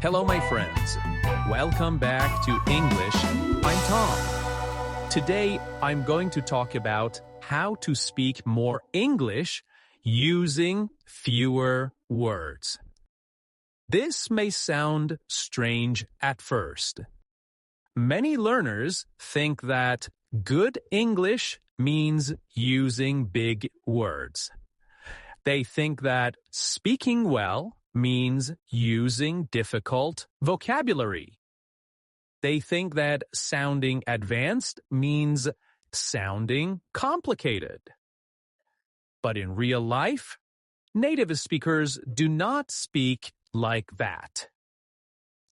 Hello, my friends. Welcome back to English. I'm Tom. Today, I'm going to talk about how to speak more English using fewer words. This may sound strange at first. Many learners think that good English means using big words. They think that speaking well means using difficult vocabulary. They think that sounding advanced means sounding complicated. But in real life, native speakers do not speak like that.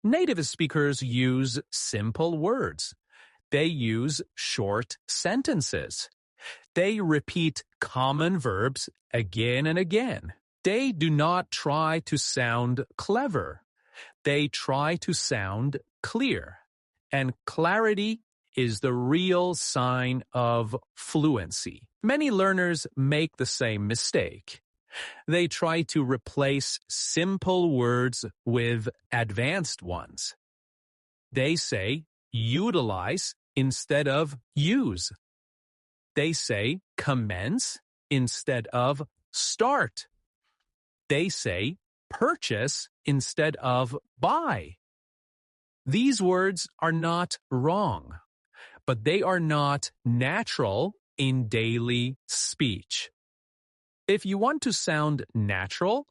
Native speakers use simple words. They use short sentences. They repeat common verbs again and again. They do not try to sound clever. They try to sound clear. And clarity is the real sign of fluency. Many learners make the same mistake. They try to replace simple words with advanced ones. They say utilize instead of use. They say commence instead of start. They say purchase instead of buy. These words are not wrong, but they are not natural in daily speech. If you want to sound natural,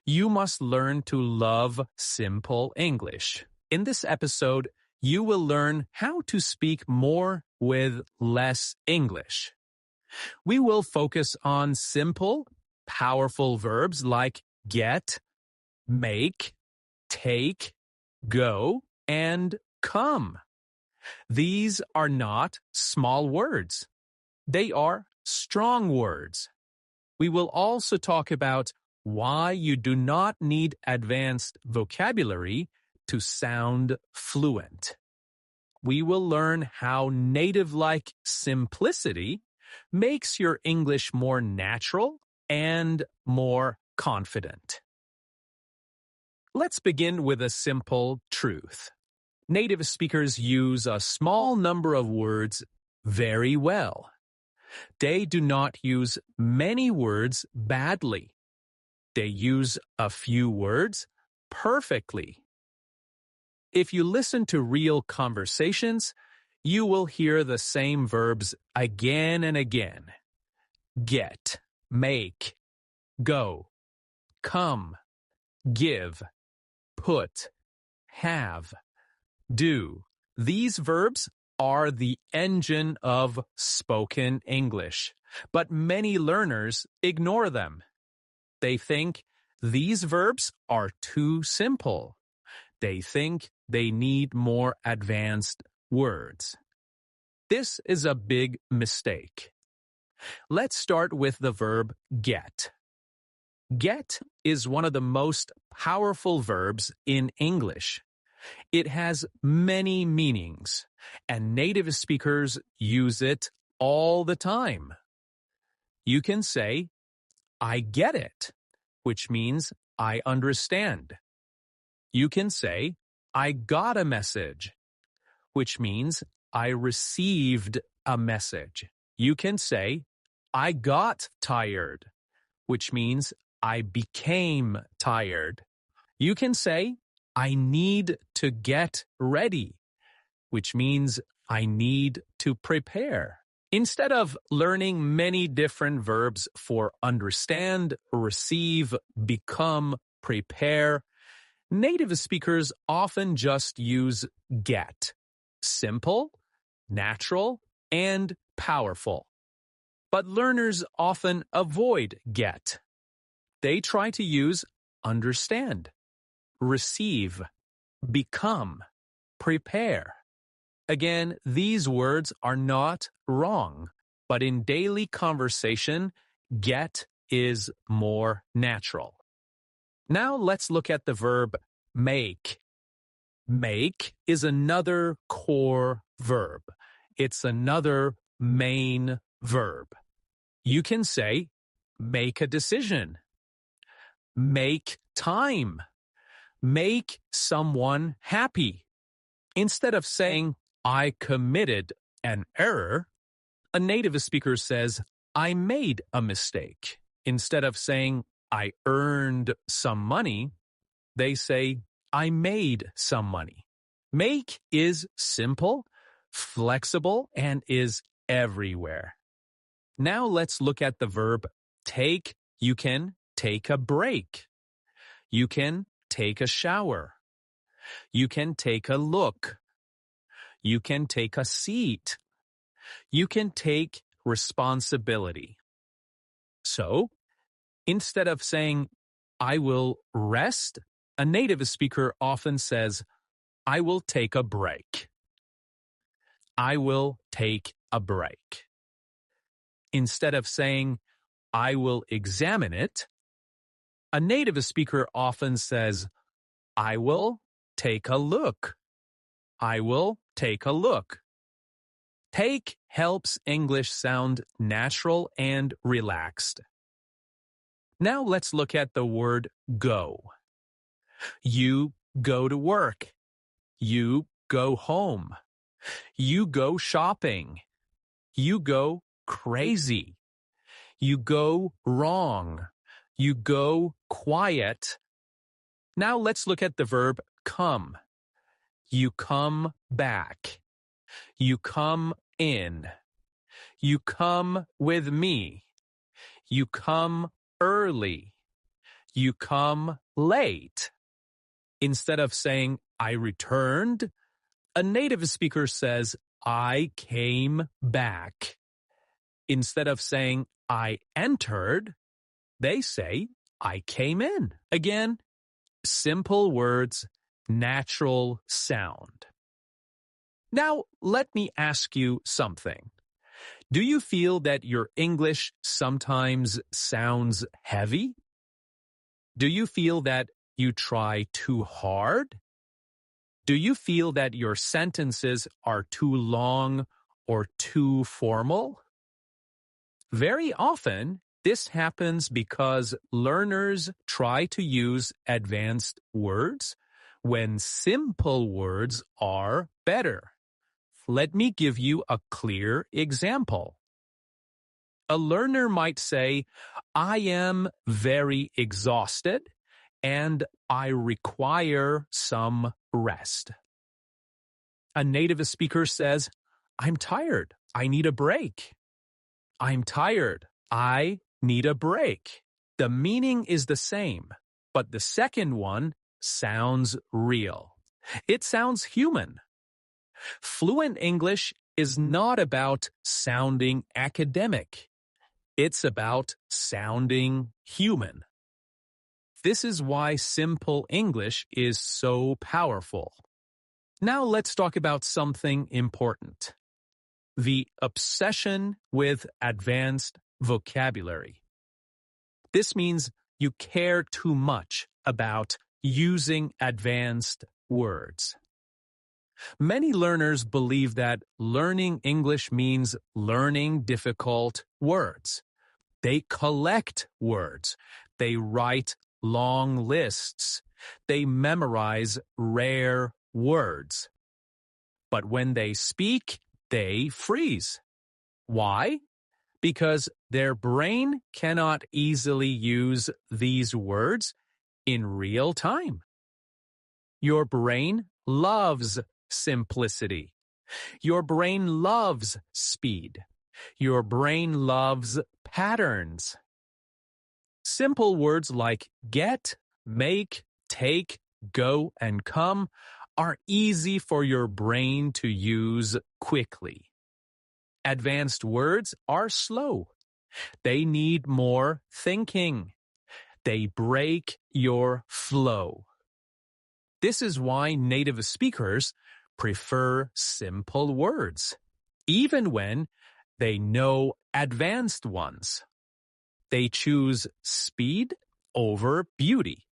you must learn to love simple English. In this episode, you will learn how to speak more with less English. We will focus on simple, powerful verbs like get, make, take, go, and come. These are not small words. They are strong words. We will also talk about why you do not need advanced vocabulary to sound fluent. We will learn how native-like simplicity makes your English more natural and more confident. Let's begin with a simple truth. Native speakers use a small number of words very well. They do not use many words badly. They use a few words perfectly. If you listen to real conversations, you will hear the same verbs again and again. Get, make, go, come, give, put, have, do. These verbs are the engine of spoken English, but many learners ignore them. They think these verbs are too simple. They think they need more advanced words. This is a big mistake. Let's start with the verb get. Get is one of the most powerful verbs in English. It has many meanings, and native speakers use it all the time. You can say, I get it, which means I understand. You can say, I got a message, which means I received a message. You can say, I got tired, which means I became tired. You can say, I need to get ready, which means I need to prepare. Instead of learning many different verbs for understand, receive, become, prepare, native speakers often just use get. Simple, natural, and powerful. But learners often avoid get. They try to use understand, receive, become, prepare. Again, these words are not wrong, but in daily conversation, get is more natural. Now let's look at the verb make. Make is another core verb. It's another main verb. You can say, make a decision, make time, make someone happy. Instead of saying, I committed an error, a native speaker says, I made a mistake. Instead of saying, I earned some money, they say, I made some money. Make is simple, flexible, and is everywhere. Now let's look at the verb take. You can take a break. You can take a shower. You can take a look. You can take a seat. You can take responsibility. So, instead of saying, I will rest, a native speaker often says, I will take a break. I will take a break. Instead of saying, I will examine it, a native speaker often says, I will take a look. I will take a look. Take helps English sound natural and relaxed. Now let's look at the word go. You go to work. You go home. You go shopping. You go crazy. You go wrong. You go quiet. Now let's look at the verb come. You come back. You come in. You come with me. You come early. You come late. Instead of saying, I returned, a native speaker says, I came back. Instead of saying, I entered, they say, I came in. Again, simple words, natural sound. Now, let me ask you something. Do you feel that your English sometimes sounds heavy? Do you feel that you try too hard? Do you feel that your sentences are too long or too formal? Very often, this happens because learners try to use advanced words when simple words are better. Let me give you a clear example. A learner might say, I am very exhausted and I require some rest. A native speaker says, I'm tired. I need a break. I'm tired. I need a break. The meaning is the same, but the second one sounds real. It sounds human. Fluent English is not about sounding academic. It's about sounding human. This is why simple English is so powerful. Now let's talk about something important. The obsession with advanced vocabulary. This means you care too much about using advanced words. Many learners believe that learning English means learning difficult words. They collect words. They write long lists. They memorize rare words. But when they speak, they freeze. Why? Because their brain cannot easily use these words in real time. Your brain loves simplicity. Your brain loves speed. Your brain loves patterns. Simple words like get, make, take, go, and come are easy for your brain to use quickly. Advanced words are slow. They need more thinking. They break your flow. This is why native speakers prefer simple words, even when they know advanced ones. They choose speed over beauty.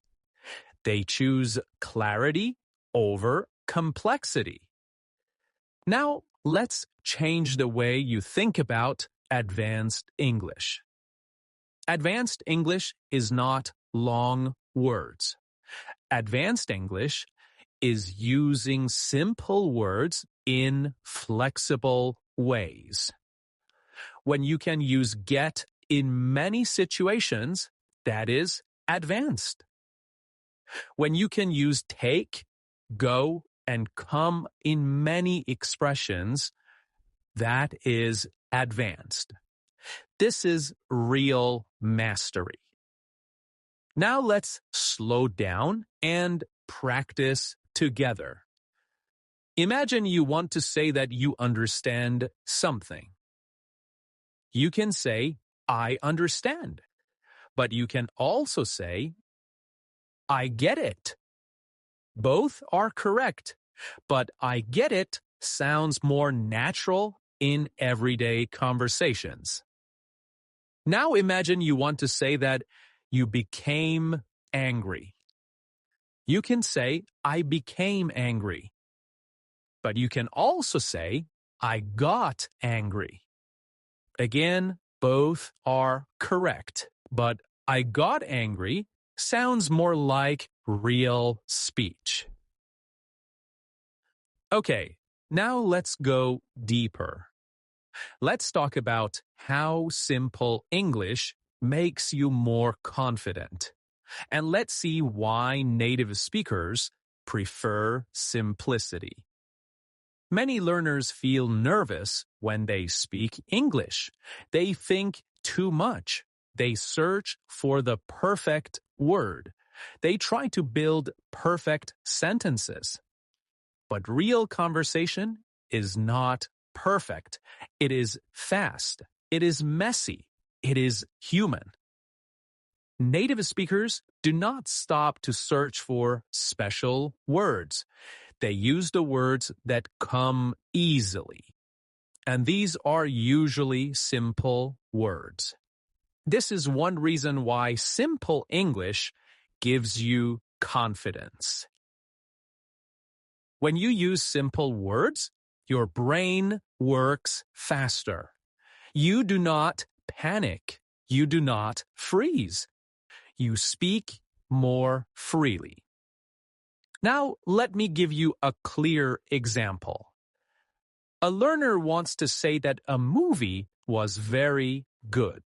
They choose clarity over complexity. Now, let's change the way you think about advanced English. Advanced English is not long words. Advanced English is using simple words in flexible ways. When you can use get in many situations, that is advanced. When you can use take, go, and come in many expressions, that is advanced. This is real mastery. Now let's slow down and practice together. Imagine you want to say that you understand something. You can say, I understand. But you can also say, I get it. Both are correct, but I get it sounds more natural in everyday conversations. Now imagine you want to say that you became angry. You can say, I became angry. But you can also say, I got angry. Again, both are correct, but I got angry sounds more like real speech. Okay, now let's go deeper. Let's talk about how simple English makes you more confident. And let's see why native speakers prefer simplicity. Many learners feel nervous when they speak English. They think too much. They search for the perfect word. They try to build perfect sentences. But real conversation is not perfect. It is fast. It is messy. It is human. Native speakers do not stop to search for special words. They use the words that come easily. And these are usually simple words. This is one reason why simple English gives you confidence. When you use simple words, your brain works faster. You do not panic. You do not freeze. You speak more freely. Now, let me give you a clear example. A learner wants to say that a movie was very good.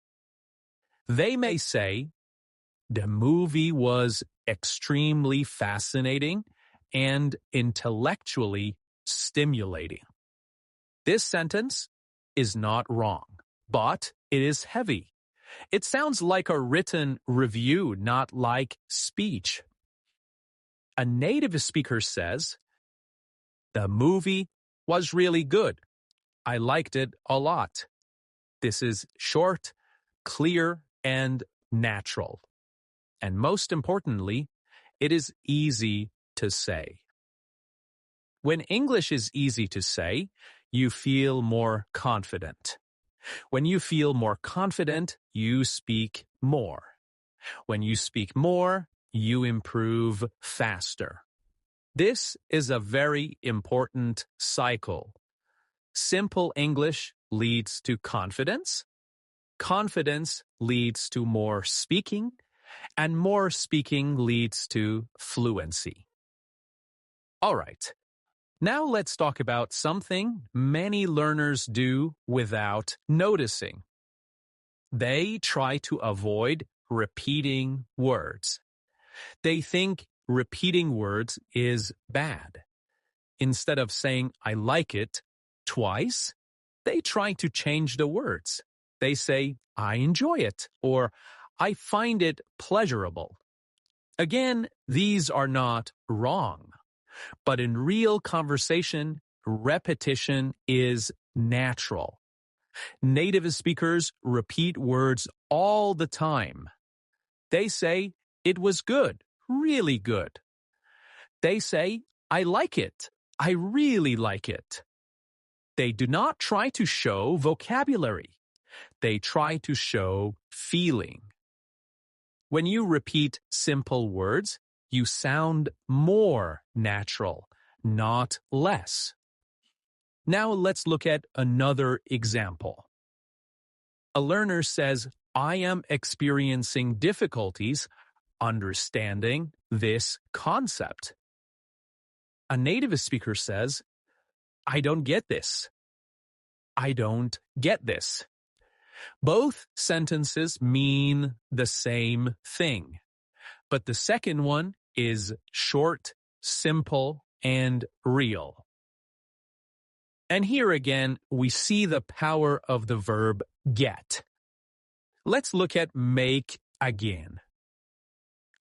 They may say, the movie was extremely fascinating and intellectually stimulating. This sentence is not wrong, but it is heavy. It sounds like a written review, not like speech. A native speaker says, the movie was really good. I liked it a lot. This is short, clear, and natural. And most importantly, it is easy to say. When English is easy to say, you feel more confident. When you feel more confident, you speak more. When you speak more, you improve faster. This is a very important cycle. Simple English leads to confidence. Confidence leads to more speaking, and more speaking leads to fluency. All right. Now let's talk about something many learners do without noticing. They try to avoid repeating words. They think repeating words is bad. Instead of saying, I like it, twice, they try to change the words. They say, I enjoy it, or I find it pleasurable. Again, these are not wrong. But in real conversation, repetition is natural. Native speakers repeat words all the time. They say, it was good, really good. They say, I like it, I really like it. They do not try to show vocabulary. They try to show feeling. When you repeat simple words, you sound more natural, not less. Now let's look at another example. A learner says, I am experiencing difficulties understanding this concept. A native speaker says, I don't get this. I don't get this. Both sentences mean the same thing, but the second one is short, simple, and real. And here again, we see the power of the verb get. Let's look at make again.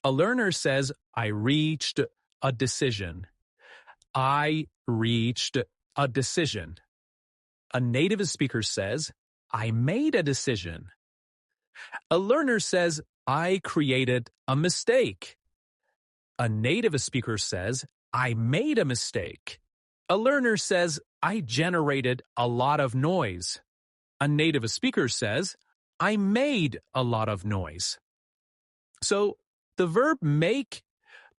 A learner says, I reached a decision. I reached a decision. A native speaker says, I made a decision. A learner says, I created a mistake. A native speaker says, I made a mistake. A learner says, I generated a lot of noise. A native speaker says, I made a lot of noise. So the verb make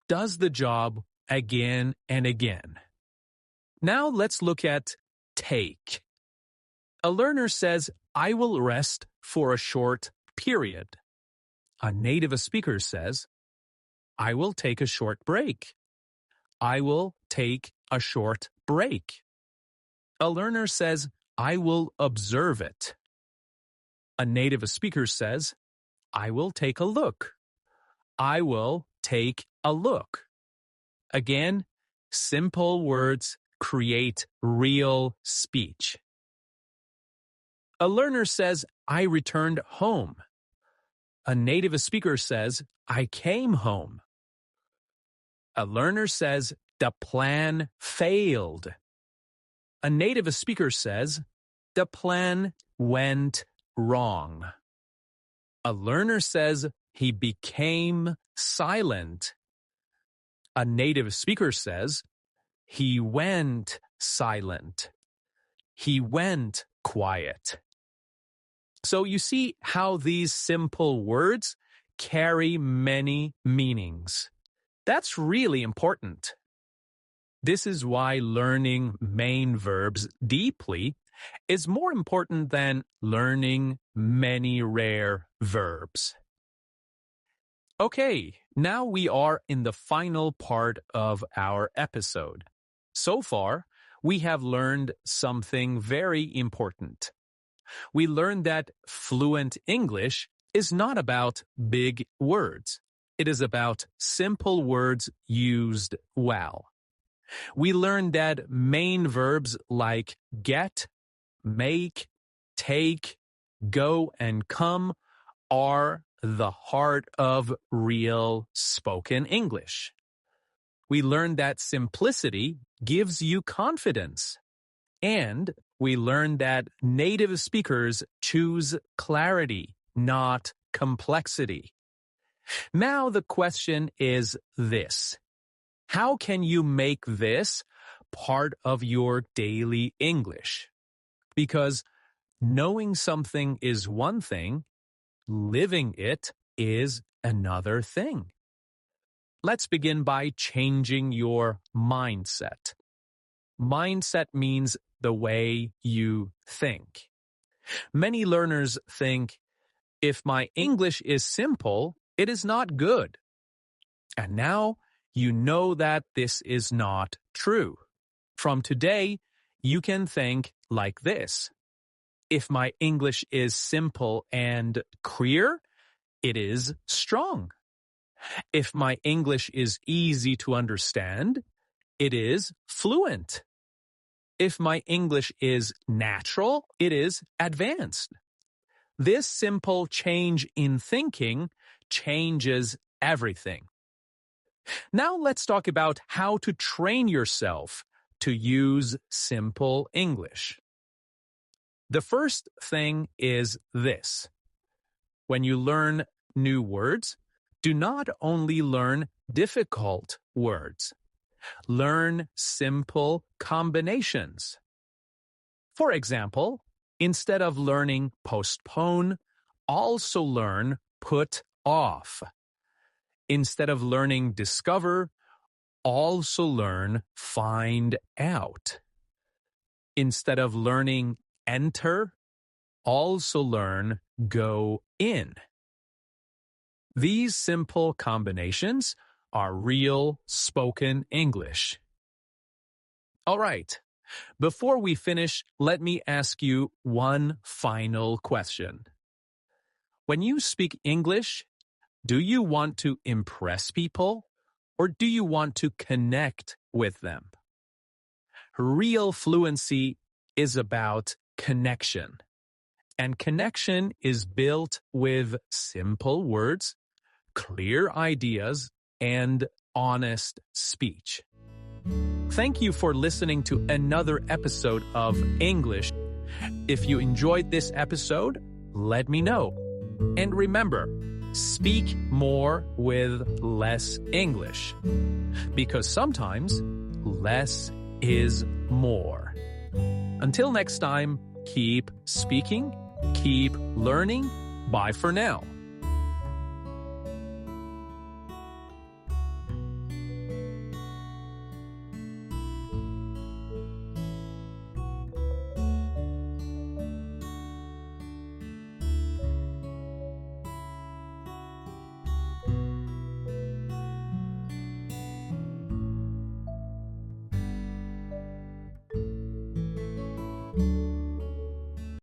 does the job again and again. Now let's look at take. A learner says, I will rest for a short period. A native speaker says, I will take a short break. I will take a short break. A learner says, I will observe it. A native speaker says, I will take a look. I will take a look. Again, simple words create real speech. A learner says, I returned home. A native speaker says, I came home. A learner says, the plan failed. A native speaker says, the plan went wrong. A learner says, he became silent. A native speaker says, he went silent. He went quiet. So you see how these simple words carry many meanings. That's really important. This is why learning main verbs deeply is more important than learning many rare verbs. Okay, now we are in the final part of our episode. So far, we have learned something very important. We learned that fluent English is not about big words. It is about simple words used well. We learned that main verbs like get, make, take, go, and come are the heart of real spoken English. We learned that simplicity gives you confidence. And we learned that native speakers choose clarity, not complexity. Now the question is this: how can you make this part of your daily English? Because knowing something is one thing, living it is another thing. Let's begin by changing your mindset. Mindset means the way you think. Many learners think, if my English is simple, it is not good. And now you know that this is not true. From today, you can think like this: if my English is simple and clear, it is strong. If my English is easy to understand, it is fluent. If my English is natural, it is advanced. This simple change in thinking changes everything. Now let's talk about how to train yourself to use simple English. The first thing is this: when you learn new words, do not only learn difficult words. Learn simple combinations. For example, instead of learning postpone, also learn put off. Instead of learning discover, also learn find out. Instead of learning enter, also learn go in. These simple combinations are real spoken English. All right. Before we finish, let me ask you one final question. When you speak English, do you want to impress people or do you want to connect with them? Real fluency is about connection. And connection is built with simple words, clear ideas, and honest speech. Thank you for listening to another episode of English. If you enjoyed this episode, let me know. And remember, speak more with less English. Because sometimes less is more. Until next time, keep speaking, keep learning. Bye for now.